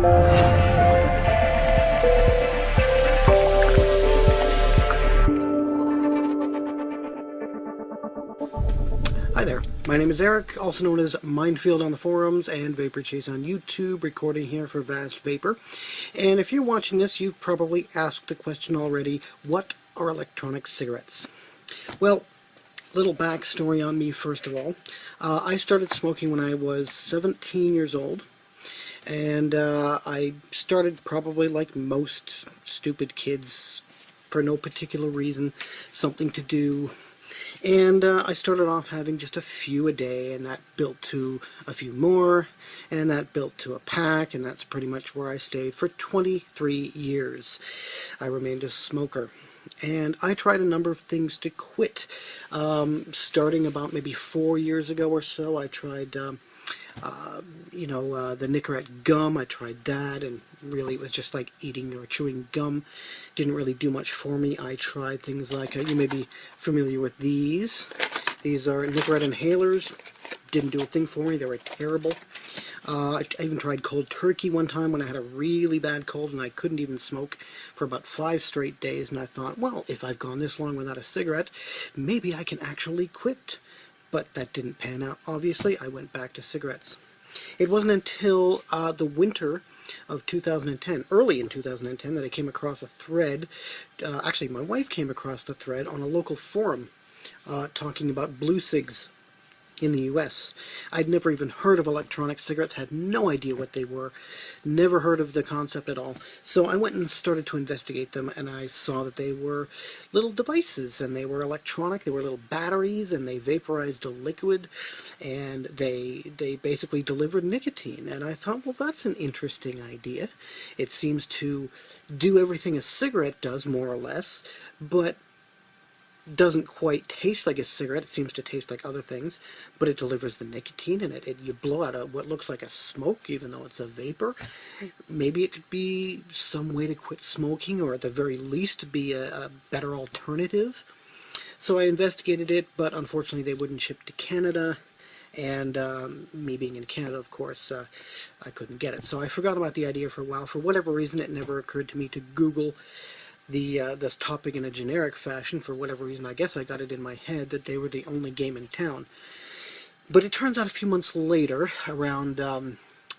Hi there, my name is Eric, also known as Minefield on the forums and Vapor Chase on YouTube, recording here for Vast Vapor. And if you're watching this, you've probably asked the question already, what are electronic cigarettes? Well, little backstory on me first of all. I started smoking when I was 17 years old. And I started probably like most stupid kids, for no particular reason, something to do. And I started off having just a few a day, and that built to a few more, and that built to a pack, and that's pretty much where I stayed for 23 years. I remained a smoker. And I tried a number of things to quit. Starting about maybe 4 years ago or so, I tried the Nicorette gum. I tried that, and really it was just like eating or chewing gum. Didn't really do much for me. I tried things like, you may be familiar with these. These are Nicorette inhalers. Didn't do a thing for me. They were terrible. I even tried cold turkey one time when I had a really bad cold and I couldn't even smoke for about 5 straight days, and I thought, well, if I've gone this long without a cigarette, maybe I can actually quit. But that didn't pan out, obviously. I went back to cigarettes. It wasn't until the winter of 2010, early in 2010, that I came across a thread. Actually, my wife came across the thread on a local forum talking about blue cigs in the US. I'd never even heard of electronic cigarettes, had no idea what they were, never heard of the concept at all. So I went and started to investigate them, and I saw that they were little devices, and they were electronic, they were little batteries, and they vaporized a liquid, and they basically delivered nicotine. And I thought, well, that's an interesting idea. It seems to do everything a cigarette does, more or less, but doesn't quite taste like a cigarette. It seems to taste like other things, but it delivers the nicotine, and you blow out what looks like a smoke, even though it's a vapor. Maybe it could be some way to quit smoking, or at the very least be a better alternative. So I investigated it, but unfortunately they wouldn't ship to Canada, and me being in Canada, of course, I couldn't get it. So I forgot about the idea for a while. For whatever reason, it never occurred to me to Google this topic in a generic fashion. For whatever reason, I guess I got it in my head that they were the only game in town. But it turns out a few months later, around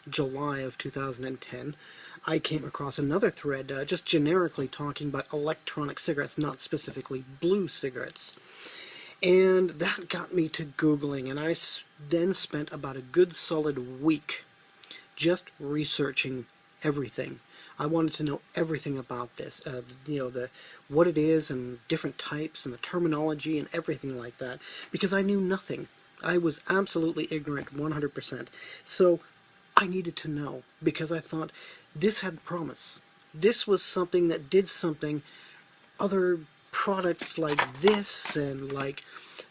July of 2010, I came across another thread just generically talking about electronic cigarettes, not specifically blue cigarettes. And that got me to Googling, and I then spent about a good solid week just researching everything. I wanted to know everything about this, what it is and different types and the terminology and everything like that, because I knew nothing. I was absolutely ignorant 100%. So I needed to know, because I thought this had promise. This was something that did something other products like this and like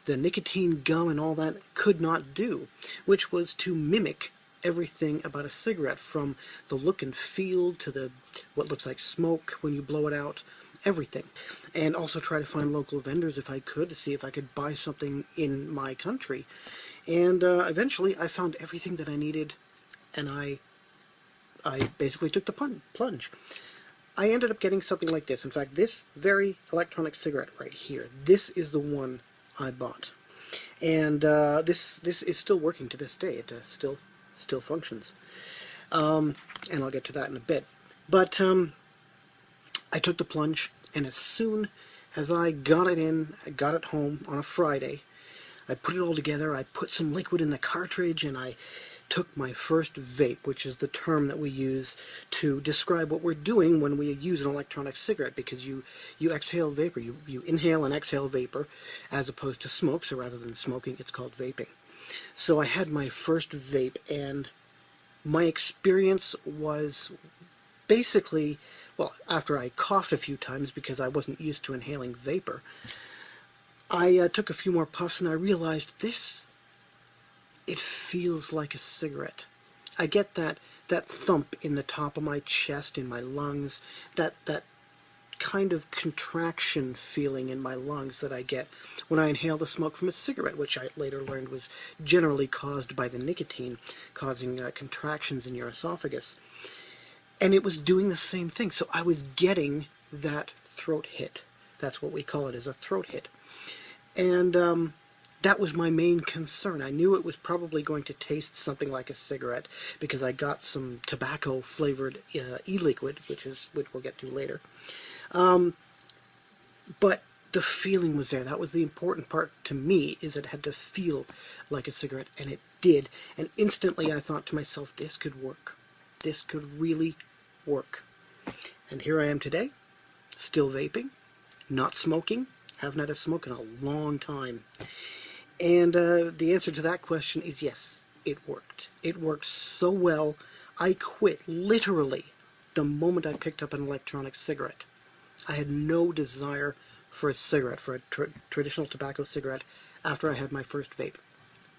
the nicotine gum and all that could not do, which was to mimic everything about a cigarette, from the look and feel to what looks like smoke when you blow it out, everything. And also try to find local vendors if I could, to see if I could buy something in my country. And eventually I found everything that I needed, and I basically took the plunge. I ended up getting something like this. In fact, this very electronic cigarette right here, this is the one I bought. And this is still working to this day. It still functions. And I'll get to that in a bit. But I took the plunge, and as soon as I got it home on a Friday, I put it all together, I put some liquid in the cartridge, and I took my first vape, which is the term that we use to describe what we're doing when we use an electronic cigarette, because you exhale vapor, you inhale and exhale vapor, as opposed to smoke. So rather than smoking, it's called vaping. So I had my first vape, and my experience was basically, well, after I coughed a few times because I wasn't used to inhaling vapor, I took a few more puffs and I realized it feels like a cigarette. I get that thump in the top of my chest, in my lungs, that kind of contraction feeling in my lungs that I get when I inhale the smoke from a cigarette, which I later learned was generally caused by the nicotine, causing contractions in your esophagus. And it was doing the same thing. So I was getting that throat hit. That's what we call it, is a throat hit. And that was my main concern. I knew it was probably going to taste something like a cigarette because I got some tobacco flavored e-liquid, which we'll get to later. But the feeling was there. That was the important part to me, is it had to feel like a cigarette, and it did. And instantly I thought to myself, this could work. This could really work. And here I am today, still vaping, not smoking, haven't had a smoke in a long time. And the answer to that question is yes, it worked. It worked so well, I quit literally the moment I picked up an electronic cigarette. I had no desire for a cigarette, for a traditional tobacco cigarette, after I had my first vape.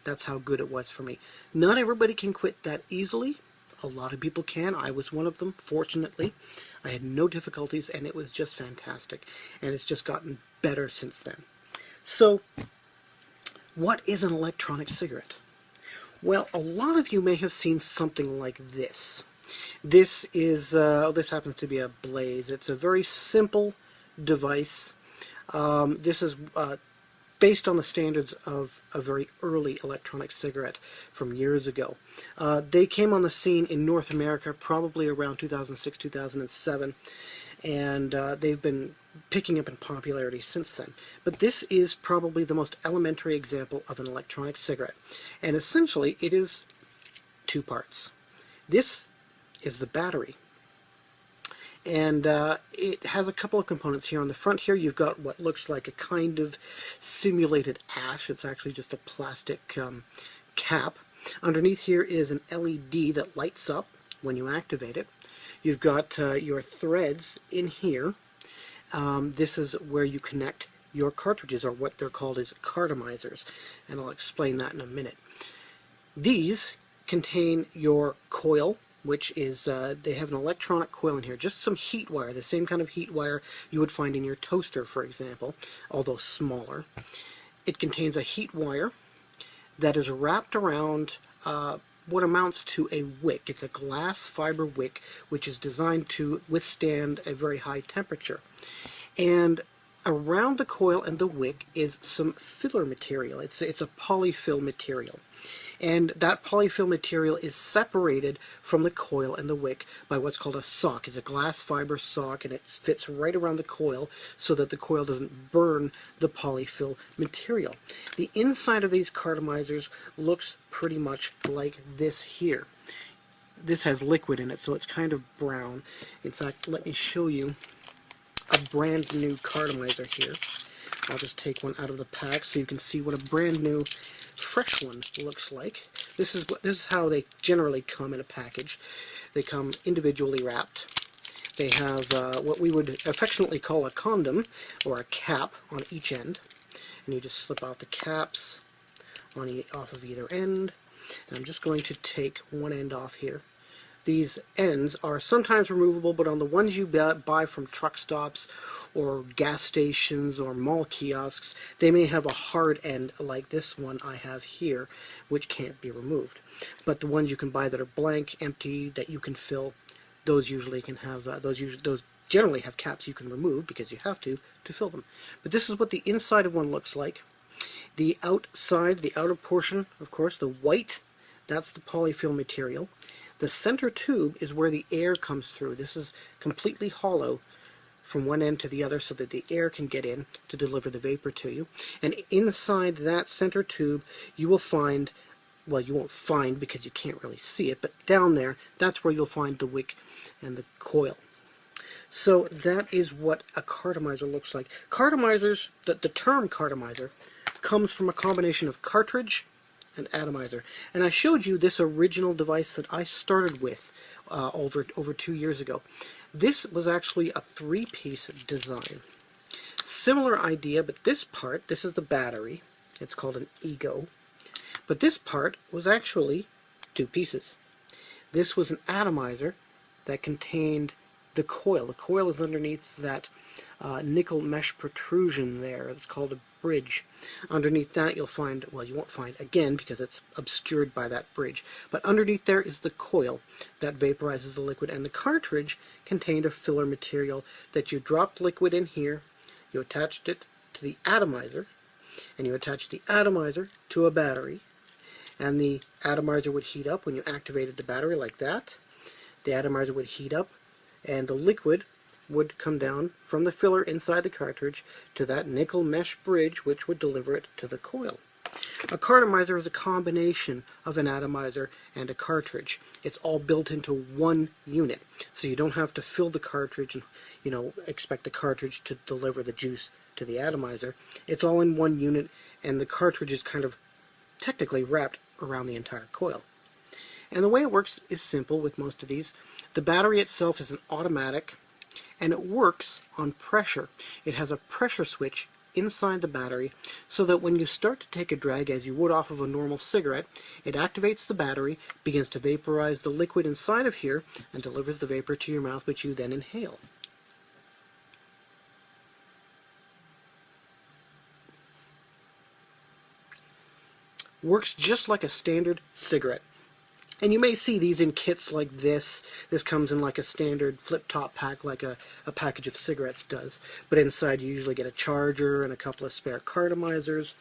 That's how good it was for me. Not everybody can quit that easily. A lot of people can. I was one of them, fortunately. I had no difficulties, and it was just fantastic. And it's just gotten better since then. So, what is an electronic cigarette? Well, a lot of you may have seen something like this. This is, this happens to be a Blaze. It's a very simple device. This is based on the standards of a very early electronic cigarette from years ago. They came on the scene in North America probably around 2006, 2007, and they've been picking up in popularity since then. But this is probably the most elementary example of an electronic cigarette. And essentially, it is two parts. This is the battery. And it has a couple of components here. On the front here, you've got what looks like a kind of simulated ash. It's actually just a plastic cap. Underneath here is an LED that lights up when you activate it. You've got your threads in here. This is where you connect your cartridges, or what they're called is cartomizers, and I'll explain that in a minute. These contain your coil, which is, they have an electronic coil in here, just some heat wire, the same kind of heat wire you would find in your toaster, for example, although smaller. It contains a heat wire that is wrapped around what amounts to a wick. It's a glass fiber wick which is designed to withstand a very high temperature. And around the coil and the wick is some filler material. It's a polyfill material. And that polyfill material is separated from the coil and the wick by what's called a sock. It's a glass fiber sock, and it fits right around the coil so that the coil doesn't burn the polyfill material. The inside of these cartomizers looks pretty much like this here. This has liquid in it, so it's kind of brown. In fact, let me show you a brand new cartomizer here. I'll just take one out of the pack so you can see what a brand new fresh one looks like. This is how they generally come in a package. They come individually wrapped. They have what we would affectionately call a condom, or a cap, on each end. And you just slip off the caps off of either end. And I'm just going to take one end off here. These ends are sometimes removable, but on the ones you buy from truck stops or gas stations or mall kiosks, they may have a hard end like this one I have here, which can't be removed. But the ones you can buy that are blank, empty, that you can fill, those usually can have, those generally have caps you can remove because you have to fill them. But this is what the inside of one looks like. The outside, the outer portion, of course, the white, that's the polyfill material. The center tube is where the air comes through. This is completely hollow from one end to the other so that the air can get in to deliver the vapor to you. And inside that center tube, you will find, well, you won't find because you can't really see it, but down there, that's where you'll find the wick and the coil. So that is what a cartomizer looks like. Cartomizers, the term cartomizer, comes from a combination of cartridge and atomizer. And I showed you this original device that I started with over 2 years ago. This was actually a 3-piece design. Similar idea, but this part, this is the battery. It's called an Ego. But this part was actually 2 pieces. This was an atomizer that contained the coil. The coil is underneath that nickel mesh protrusion there. It's called a bridge. Underneath that you'll find, well, you won't find again because it's obscured by that bridge, but underneath there is the coil that vaporizes the liquid, and the cartridge contained a filler material that you dropped liquid in here, you attached it to the atomizer, and you attached the atomizer to a battery, and the atomizer would heat up when you activated the battery like that. The atomizer would heat up, and the liquid would come down from the filler inside the cartridge to that nickel mesh bridge, which would deliver it to the coil. A cartomizer is a combination of an atomizer and a cartridge. It's all built into one unit, so you don't have to fill the cartridge and, expect the cartridge to deliver the juice to the atomizer. It's all in one unit, and the cartridge is kind of technically wrapped around the entire coil. And the way it works is simple with most of these. The battery itself is an automatic, and it works on pressure. It has a pressure switch inside the battery so that when you start to take a drag as you would off of a normal cigarette, it activates the battery, begins to vaporize the liquid inside of here, and delivers the vapor to your mouth, which you then inhale. Works just like a standard cigarette. And you may see these in kits like this. This comes in like a standard flip-top pack, like a package of cigarettes does. But inside you usually get a charger and a couple of spare cartomizers,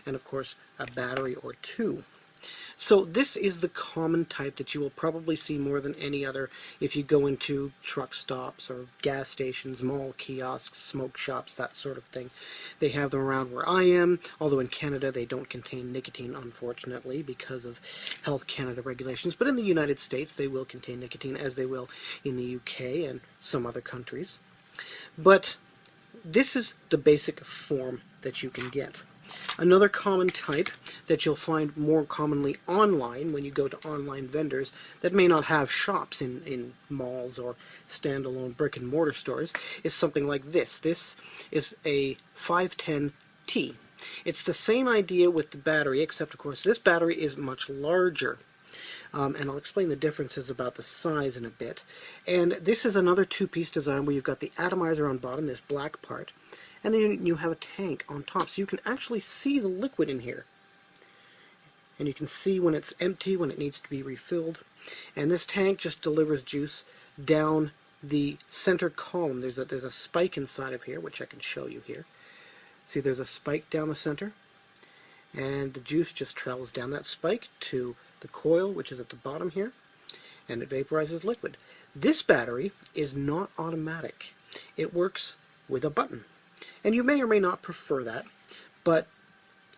and of course a battery or two. So this is the common type that you will probably see more than any other if you go into truck stops or gas stations, mall kiosks, smoke shops, that sort of thing. They have them around where I am, although in Canada they don't contain nicotine, unfortunately, because of Health Canada regulations. But in the United States they will contain nicotine, as they will in the UK and some other countries. But this is the basic form that you can get. Another common type that you'll find more commonly online when you go to online vendors that may not have shops in malls or standalone brick and mortar stores is something like this. This is a 510T. It's the same idea with the battery, except of course this battery is much larger. And I'll explain the differences about the size in a bit. And this is another two-piece design where you've got the atomizer on bottom, this black part, and then you have a tank on top, so you can actually see the liquid in here. And you can see when it's empty, when it needs to be refilled. And this tank just delivers juice down the center column. There's a spike inside of here, which I can show you here. See, there's a spike down the center, and the juice just travels down that spike to the coil, which is at the bottom here, and it vaporizes liquid. This battery is not automatic. It works with a button. And you may or may not prefer that, but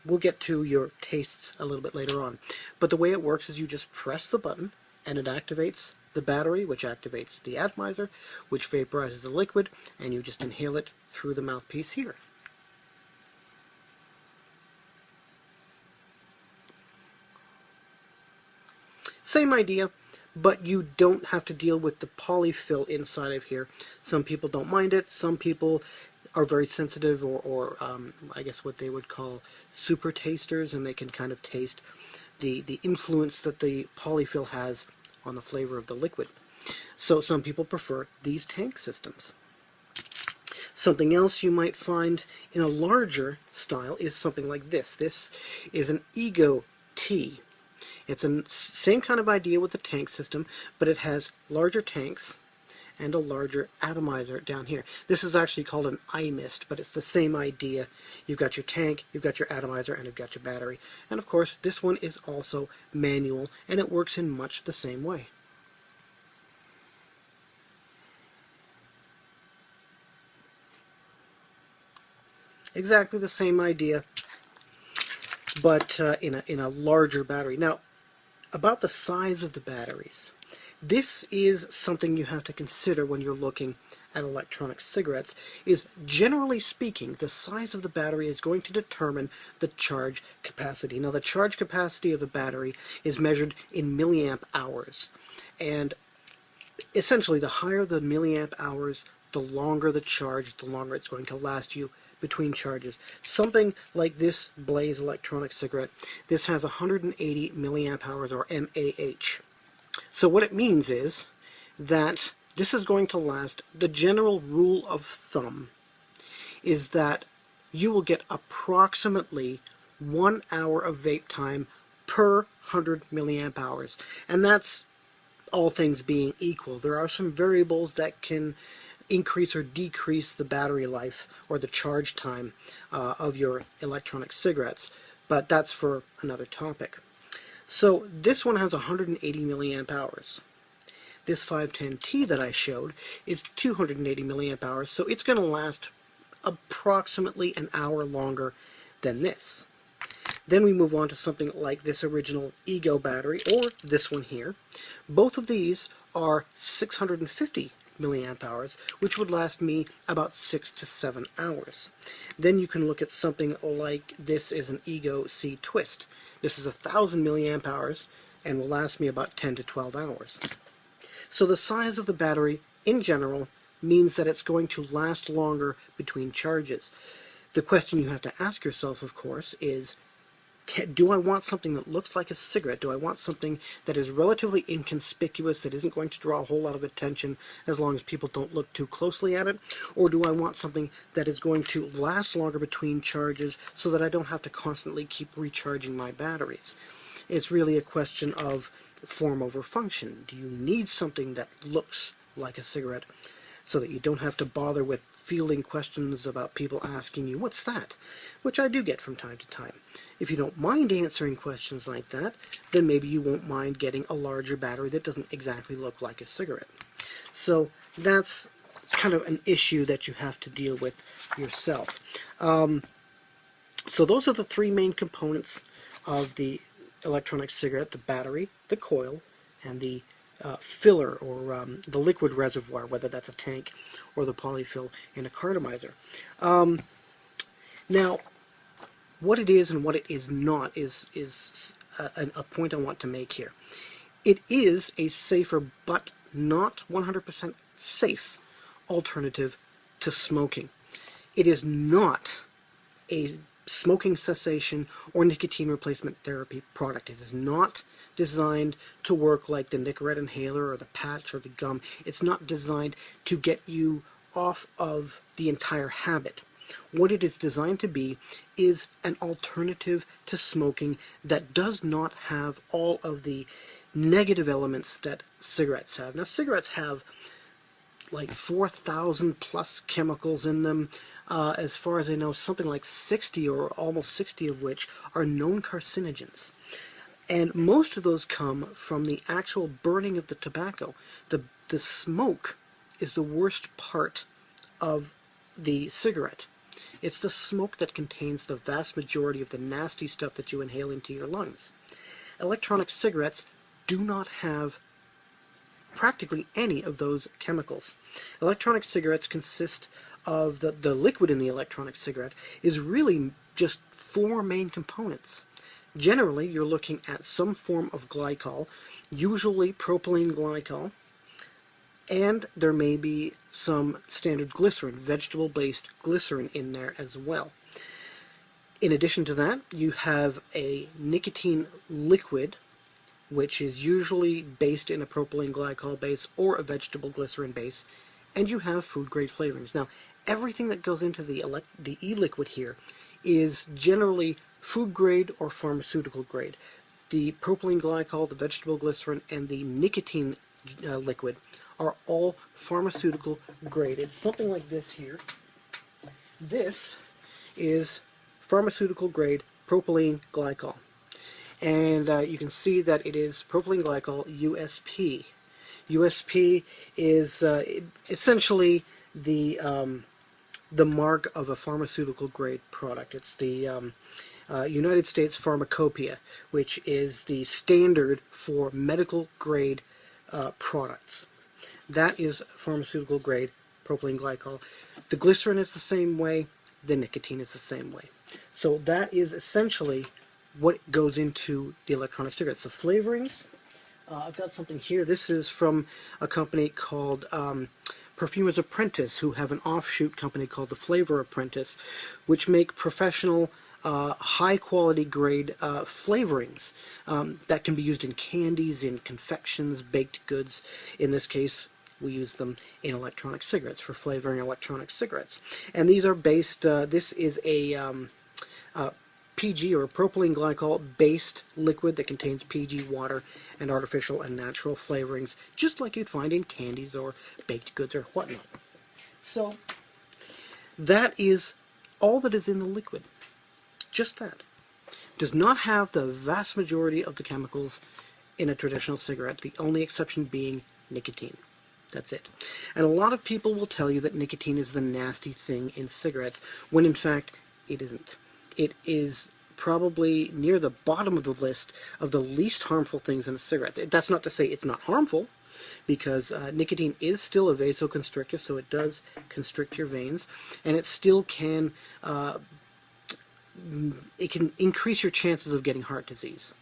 we'll get to your tastes a little bit later on. But the way it works is you just press the button, and it activates the battery, which activates the atomizer, which vaporizes the liquid, and you just inhale it through the mouthpiece here. Same idea, but you don't have to deal with the polyfill inside of here. Some people don't mind it, some people are very sensitive, or I guess what they would call super tasters, and they can kind of taste the influence that the polyfill has on the flavor of the liquid. So some people prefer these tank systems. Something else you might find in a larger style is something like this. This is an Ego T. It's the same kind of idea with the tank system, but it has larger tanks and a larger atomizer down here. This is actually called an iMist, but it's the same idea. You've got your tank, you've got your atomizer, and you've got your battery. And of course, this one is also manual, and it works in much the same way. Exactly the same idea, but in a larger battery. Now, about the size of the batteries. This is something you have to consider when you're looking at electronic cigarettes, is generally speaking, the size of the battery is going to determine the charge capacity. Now, the charge capacity of a battery is measured in milliamp hours, and essentially the higher the milliamp hours, the longer the charge, the longer it's going to last you between charges. Something like this Blaze electronic cigarette, this has 180 milliamp hours, or mAh. So what it means is that this is going to last. The general rule of thumb is that you will get approximately 1 hour of vape time per 100 milliamp hours. And that's all things being equal. There are some variables that can increase or decrease the battery life or the charge time of your electronic cigarettes, but that's for another topic. So this one has 180 milliamp hours. This 510T that I showed is 280 milliamp hours, so it's going to last approximately an hour longer than this. Then we move on to something like this original Ego battery, or this one here. Both of these are 650 milliamp hours, which would last me about 6 to 7 hours. Then you can look at something like this is an Ego C Twist. This is 1,000 milliamp hours and will last me about 10 to 12 hours. So the size of the battery in general means that it's going to last longer between charges. The question you have to ask yourself, of course, is do I want something that looks like a cigarette? Do I want something that is relatively inconspicuous, that isn't going to draw a whole lot of attention as long as people don't look too closely at it? Or do I want something that is going to last longer between charges so that I don't have to constantly keep recharging my batteries? It's really a question of form over function. Do you need something that looks like a cigarette so that you don't have to bother with fielding questions about people asking you, what's that? Which I do get from time to time. If you don't mind answering questions like that, then maybe you won't mind getting a larger battery that doesn't exactly look like a cigarette. So that's kind of an issue that you have to deal with yourself. So those are the three main components of the electronic cigarette: the battery, the coil, and the filler, or the liquid reservoir, whether that's a tank or the polyfill in a cartomizer. Now, what it is and what it is not is a point I want to make here. It is a safer but not 100% safe alternative to smoking. It is not a smoking cessation or nicotine replacement therapy product. It is not designed to work like the Nicorette inhaler or the patch or the gum. It's not designed to get you off of the entire habit. What it is designed to be is an alternative to smoking that does not have all of the negative elements that cigarettes have. Now, cigarettes have like 4,000 plus chemicals in them. As far as I know, something like 60 or almost 60 of which are known carcinogens. And most of those come from the actual burning of the tobacco. The smoke is the worst part of the cigarette. It's the smoke that contains the vast majority of the nasty stuff that you inhale into your lungs. Electronic cigarettes do not have practically any of those chemicals. Electronic cigarettes consist of the liquid in the electronic cigarette is really just four main components. Generally, you're looking at some form of glycol, usually propylene glycol, and there may be some standard glycerin, vegetable-based glycerin in there as well. In addition to that, you have a nicotine liquid, which is usually based in a propylene glycol base or a vegetable glycerin base, and you have food-grade flavorings. Now, everything that goes into the e-liquid here is generally food-grade or pharmaceutical grade. The propylene glycol, the vegetable glycerin, and the nicotine liquid are all pharmaceutical graded. Something like this here. This is pharmaceutical grade propylene glycol. And you can see that it is propylene glycol USP. USP is essentially the mark of a pharmaceutical grade product. It's the United States Pharmacopoeia, which is the standard for medical grade products. That is pharmaceutical grade propylene glycol. The glycerin is the same way, the nicotine is the same way. So that is essentially what goes into the electronic cigarettes. The flavorings, I've got something here. This is from a company called Perfumer's Apprentice, who have an offshoot company called the Flavor Apprentice, which make professional high-quality grade flavorings that can be used in candies, in confections, baked goods. In this case, we use them in electronic cigarettes, for flavoring electronic cigarettes. And these are based, this is a PG, or propylene glycol based liquid that contains PG, water, and artificial and natural flavorings, just like you'd find in candies or baked goods or whatnot. So that is all that is in the liquid. Just that. Does not have the vast majority of the chemicals in a traditional cigarette, the only exception being nicotine. That's it. And a lot of people will tell you that nicotine is the nasty thing in cigarettes, when in fact it isn't. It is probably near the bottom of the list of the least harmful things in a cigarette. That's not to say it's not harmful, because nicotine is still a vasoconstrictor, so it does constrict your veins, and it still can increase your chances of getting heart disease.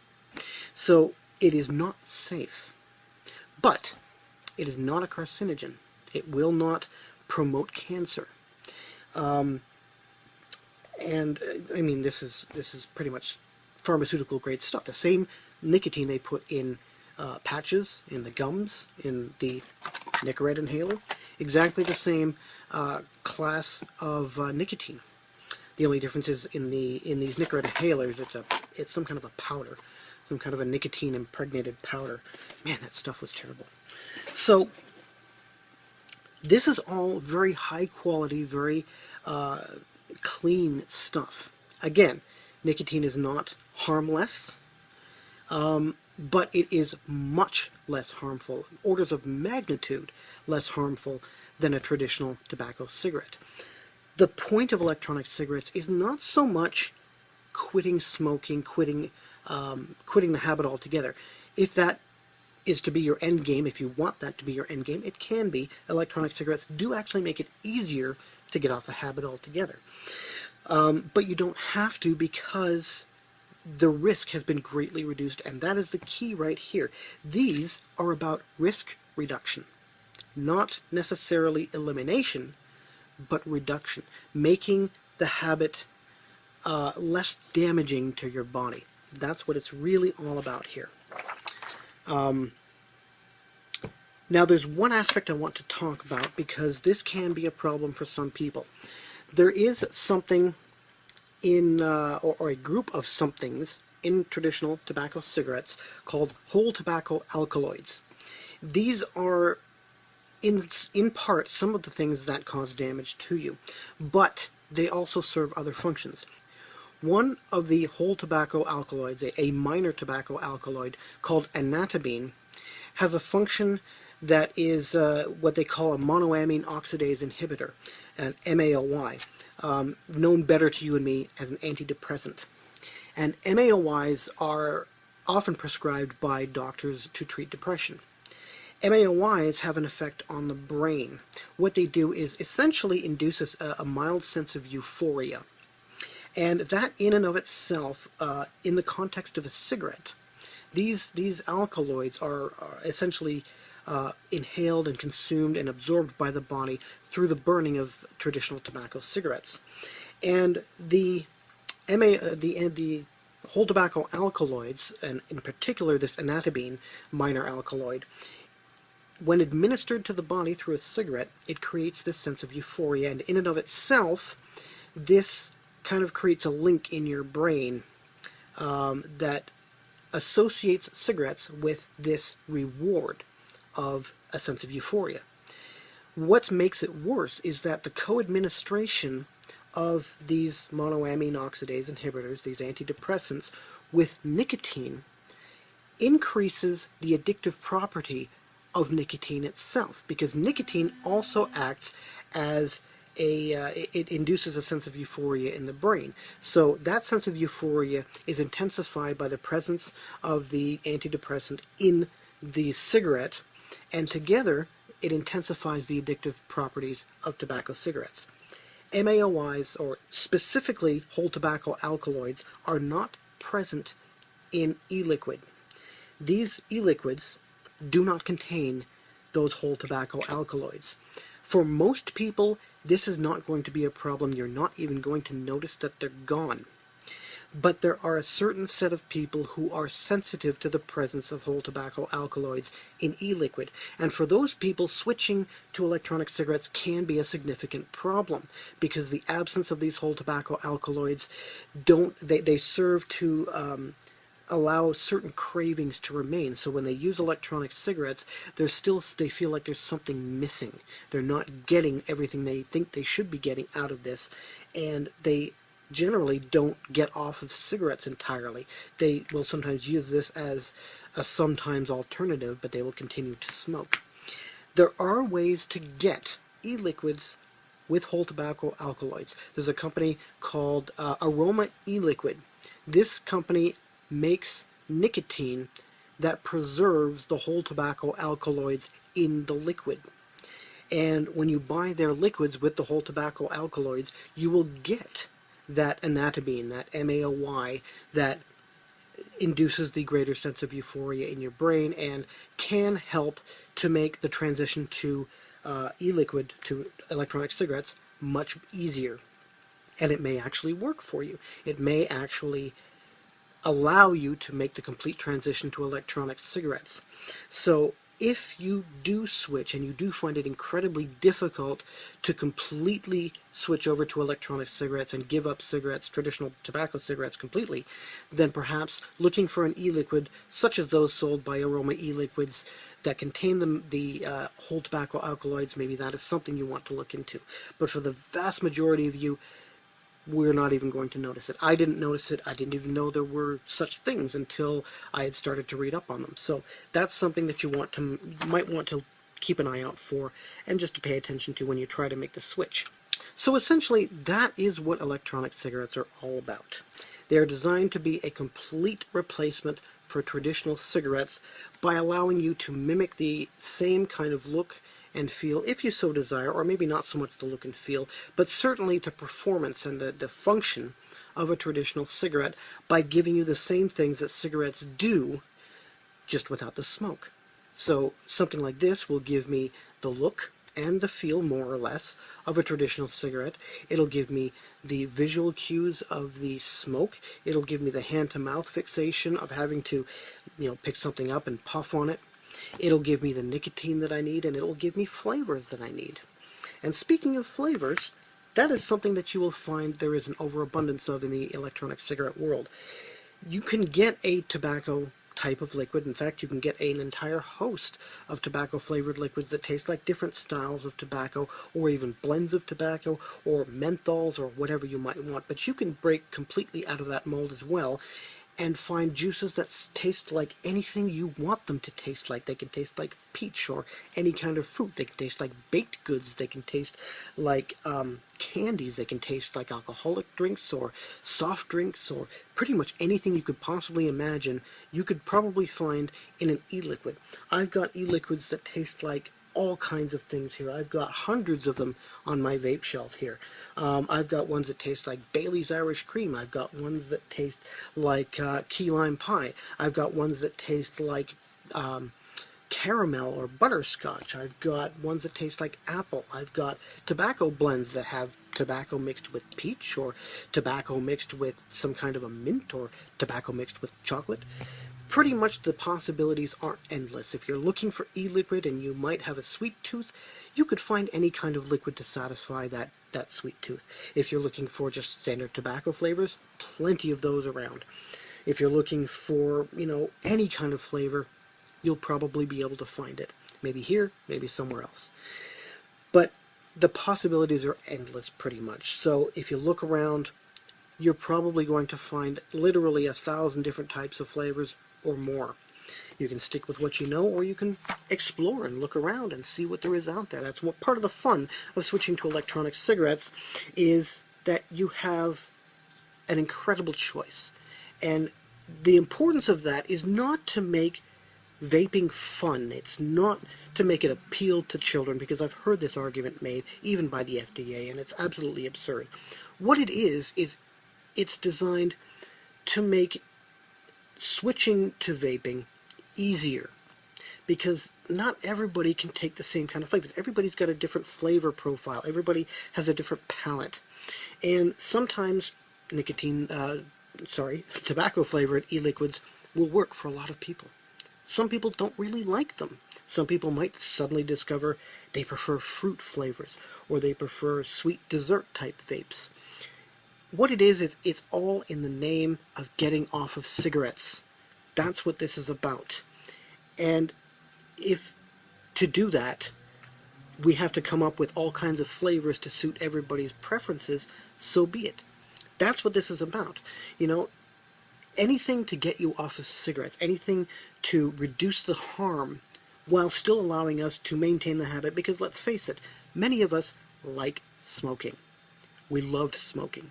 So it is not safe, but it is not a carcinogen. It will not promote cancer. And I mean, this is pretty much pharmaceutical grade stuff. The same nicotine they put in patches, in the gums, in the Nicorette inhaler, exactly the same class of nicotine. The only difference is in these Nicorette inhalers, it's some kind of a powder, some kind of a nicotine impregnated powder. Man, that stuff was terrible. So this is all very high quality, very clean stuff. Again, nicotine is not harmless, but it is much less harmful, orders of magnitude less harmful than a traditional tobacco cigarette. The point of electronic cigarettes is not so much quitting smoking, quitting the habit altogether. If that is to be your end game, if you want that to be your end game, it can be. Electronic cigarettes do actually make it easier to get off the habit altogether. But you don't have to, because the risk has been greatly reduced, and that is the key right here. These are about risk reduction, not necessarily elimination, but reduction, making the habit less damaging to your body. That's what it's really all about here. Now there's one aspect I want to talk about, because this can be a problem for some people. There is something in, or a group of somethings in traditional tobacco cigarettes called whole tobacco alkaloids. These are in part some of the things that cause damage to you, but they also serve other functions. One of the whole tobacco alkaloids, a minor tobacco alkaloid called anatabine, has a function that is what they call a monoamine oxidase inhibitor, an MAOI, known better to you and me as an antidepressant. And MAOIs are often prescribed by doctors to treat depression. MAOIs have an effect on the brain. What they do is essentially induces a mild sense of euphoria. And that in and of itself, in the context of a cigarette, these alkaloids are essentially inhaled and consumed and absorbed by the body through the burning of traditional tobacco cigarettes. And the whole tobacco alkaloids, and in particular this anatabine minor alkaloid, when administered to the body through a cigarette, it creates this sense of euphoria, and in and of itself, this kind of creates a link in your brain that associates cigarettes with this reward of a sense of euphoria. What makes it worse is that the co-administration of these monoamine oxidase inhibitors, these antidepressants, with nicotine increases the addictive property of nicotine itself, because nicotine also acts as it induces a sense of euphoria in the brain. So that sense of euphoria is intensified by the presence of the antidepressant in the cigarette, and together it intensifies the addictive properties of tobacco cigarettes. MAOIs, or specifically whole tobacco alkaloids, are not present in e-liquid. These e-liquids do not contain those whole tobacco alkaloids. For most people, this is not going to be a problem. You're not even going to notice that they're gone. but there are a certain set of people who are sensitive to the presence of whole tobacco alkaloids in e-liquid, and for those people, switching to electronic cigarettes can be a significant problem, because the absence of these whole tobacco alkaloids they serve to allow certain cravings to remain. So when they use electronic cigarettes, they feel like there's something missing. They're not getting everything they think they should be getting out of this, and they generally don't get off of cigarettes entirely. They will sometimes use this as a sometimes alternative, but they will continue to smoke. There are ways to get e-liquids with whole tobacco alkaloids. There's a company called Aroma E-Liquid. This company makes nicotine that preserves the whole tobacco alkaloids in the liquid. And when you buy their liquids with the whole tobacco alkaloids, you will get that anatomine, that MAOI, that induces the greater sense of euphoria in your brain and can help to make the transition to e-liquid, to electronic cigarettes, much easier. And it may actually work for you. It may actually allow you to make the complete transition to electronic cigarettes. So if you do switch, and you do find it incredibly difficult to completely switch over to electronic cigarettes and give up cigarettes, traditional tobacco cigarettes completely, then perhaps looking for an e-liquid such as those sold by Aroma E-Liquids that contain the whole tobacco alkaloids, maybe that is something you want to look into. But for the vast majority of you, we're not even going to notice it. I didn't notice it. I didn't even know there were such things until I had started to read up on them. So that's something that you might want to keep an eye out for, and just to pay attention to when you try to make the switch. So essentially, that is what electronic cigarettes are all about. They are designed to be a complete replacement for traditional cigarettes by allowing you to mimic the same kind of look and feel, if you so desire, or maybe not so much the look and feel, but certainly the performance and the function of a traditional cigarette by giving you the same things that cigarettes do, just without the smoke. So something like this will give me the look and the feel, more or less, of a traditional cigarette. It'll give me the visual cues of the smoke. It'll give me the hand-to-mouth fixation of having to, pick something up and puff on it. It'll give me the nicotine that I need, and it'll give me flavors that I need. And speaking of flavors, that is something that you will find there is an overabundance of in the electronic cigarette world. You can get a tobacco type of liquid. In fact, you can get an entire host of tobacco-flavored liquids that taste like different styles of tobacco, or even blends of tobacco, or menthols, or whatever you might want. But you can break completely out of that mold as well, and find juices that taste like anything you want them to taste like. They can taste like peach or any kind of fruit. They can taste like baked goods. They can taste like candies. They can taste like alcoholic drinks or soft drinks, or pretty much anything you could possibly imagine you could probably find in an e-liquid. I've got e-liquids that taste like all kinds of things here. I've got hundreds of them on my vape shelf here. I've got ones that taste like Bailey's Irish Cream. I've got ones that taste like key lime pie. I've got ones that taste like caramel or butterscotch. I've got ones that taste like apple. I've got tobacco blends that have tobacco mixed with peach, or tobacco mixed with some kind of a mint, or tobacco mixed with chocolate. Pretty much the possibilities aren't endless. If you're looking for e-liquid and you might have a sweet tooth, you could find any kind of liquid to satisfy that sweet tooth. If you're looking for just standard tobacco flavors, plenty of those around. If you're looking for, any kind of flavor, you'll probably be able to find it. Maybe here, maybe somewhere else. But the possibilities are endless pretty much. So if you look around, you're probably going to find literally 1,000 different types of flavors or more. You can stick with what you know, or you can explore and look around and see what there is out there. That's what part of the fun of switching to electronic cigarettes is, that you have an incredible choice. And the importance of that is not to make vaping fun. It's not to make it appeal to children, because I've heard this argument made even by the FDA, and it's absolutely absurd. What it is it's designed to make switching to vaping easier, because not everybody can take the same kind of flavors. Everybody's got a different flavor profile. Everybody has a different palate. And sometimes nicotine tobacco-flavored e-liquids will work for a lot of people. Some people don't really like them. Some people might suddenly discover they prefer fruit flavors, or they prefer sweet dessert-type vapes. What it is, it's all in the name of getting off of cigarettes. That's what this is about. And if to do that, we have to come up with all kinds of flavors to suit everybody's preferences, so be it. That's what this is about. You know, anything to get you off of cigarettes, anything to reduce the harm while still allowing us to maintain the habit, because let's face it, many of us like smoking. We loved smoking.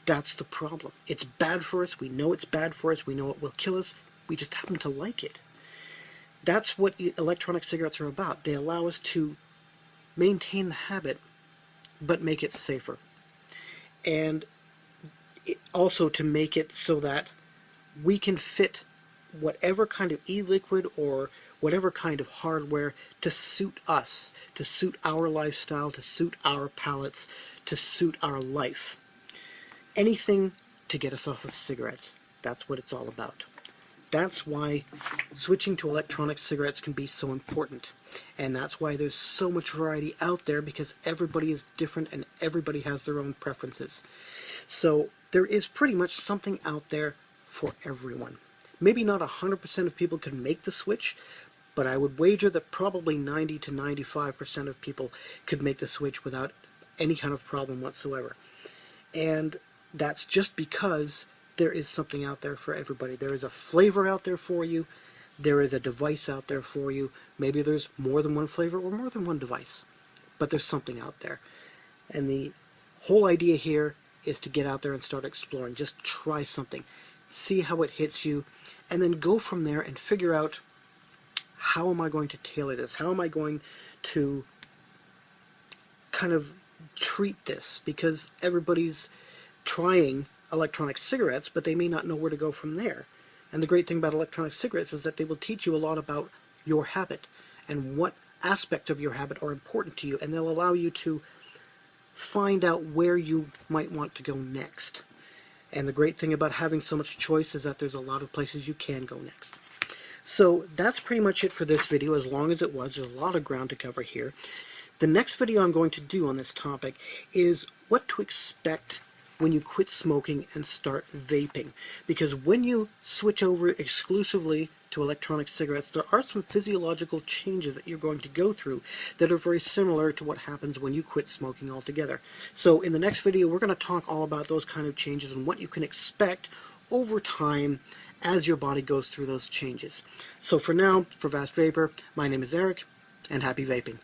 That's the problem. It's bad for us. We know it's bad for us. We know it will kill us. We just happen to like it. That's what electronic cigarettes are about. They allow us to maintain the habit, but make it safer. And also to make it so that we can fit whatever kind of e-liquid or whatever kind of hardware to suit us, to suit our lifestyle, to suit our palates, to suit our life. Anything to get us off of cigarettes. That's what it's all about. That's why switching to electronic cigarettes can be so important. And that's why there's so much variety out there, because everybody is different and everybody has their own preferences. So there is pretty much something out there for everyone. Maybe not 100% of people can make the switch, but I would wager that probably 90 to 95% of people could make the switch without any kind of problem whatsoever. And that's just because there is something out there for everybody. There is a flavor out there for you. There is a device out there for you. Maybe there's more than one flavor or more than one device, but there's something out there. And the whole idea here is to get out there and start exploring. Just try something. See how it hits you, and then go from there and figure out, how am I going to tailor this? How am I going to kind of treat this? Because everybody's trying electronic cigarettes, but they may not know where to go from there. And the great thing about electronic cigarettes is that they will teach you a lot about your habit and what aspects of your habit are important to you, and they'll allow you to find out where you might want to go next. And the great thing about having so much choice is that there's a lot of places you can go next. So that's pretty much it for this video, as long as it was. There's a lot of ground to cover here. The next video I'm going to do on this topic is what to expect when you quit smoking and start vaping. Because when you switch over exclusively to electronic cigarettes, there are some physiological changes that you're going to go through that are very similar to what happens when you quit smoking altogether. So in the next video, we're going to talk all about those kind of changes and what you can expect over time as your body goes through those changes. So for now, for Vast Vapor, my name is Eric, and happy vaping.